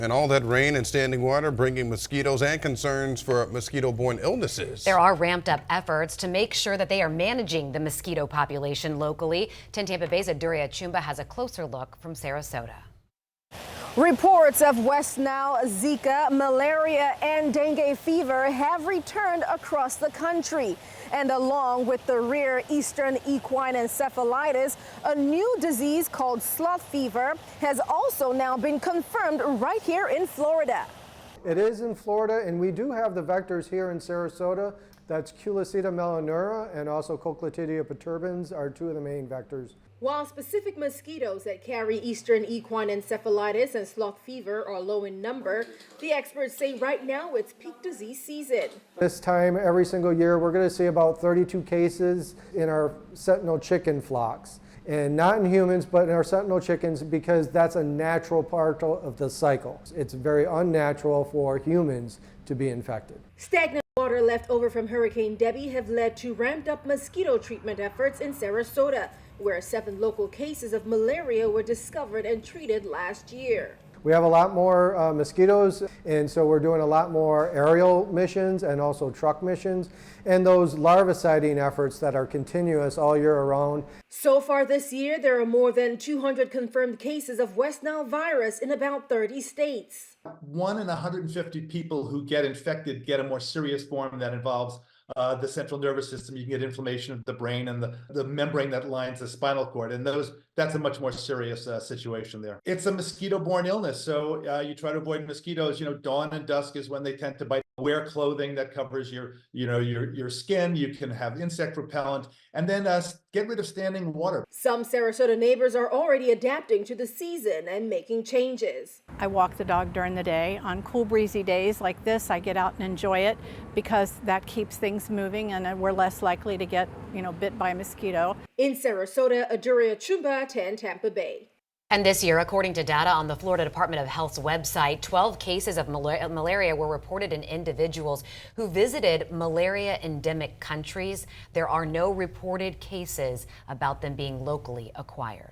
And all that rain and standing water bringing mosquitoes and concerns for mosquito-borne illnesses. There are ramped up efforts to make sure that they are managing the mosquito population locally. 10 Tampa Bay's Aduria Chumba has a closer look from Sarasota. Reports of West Nile, Zika, malaria, and dengue fever have returned across the country. And along with the rare Eastern Equine Encephalitis, a new disease called sloth fever has also now been confirmed right here in Florida. It is in Florida, and we do have the vectors here in Sarasota. That's Culicida melanura and also Cochleartidia perturbans are two of the main vectors. While specific mosquitoes that carry Eastern Equine Encephalitis and sloth fever are low in number, the experts say right now it's peak disease season. This time every single year we're going to see about 32 cases in our sentinel chicken flocks. And not in humans, but in our sentinel chickens, because that's a natural part of the cycle. It's very unnatural for humans to be infected. Stagnant water left over from Hurricane Debbie have led to ramped up mosquito treatment efforts in Sarasota, where 7 local cases of malaria were discovered and treated last year. We have a lot more mosquitoes, and so we're doing a lot more aerial missions and also truck missions, and those larviciding efforts that are continuous all year around. So far this year, there are more than 200 confirmed cases of West Nile virus in about 30 states. 1 in 150 people who get infected get a more serious form that involves the central nervous system. You can get inflammation of the brain and the membrane that lines the spinal cord, and that's a much more serious situation there. It's a mosquito-borne illness, so you try to avoid mosquitoes. Dawn and dusk is when they tend to bite. Wear clothing that covers your skin. You can have insect repellent, and then get rid of standing water. Some Sarasota neighbors are already adapting to the season and making changes. I walk the dog during the day. On cool, breezy days like this, I get out and enjoy it because that keeps things moving and we're less likely to get, bit by a mosquito. In Sarasota, Aduria Chumba, 10 Tampa Bay. And this year, according to data on the Florida Department of Health's website, 12 cases of malaria were reported in individuals who visited malaria endemic countries. There are no reported cases about them being locally acquired.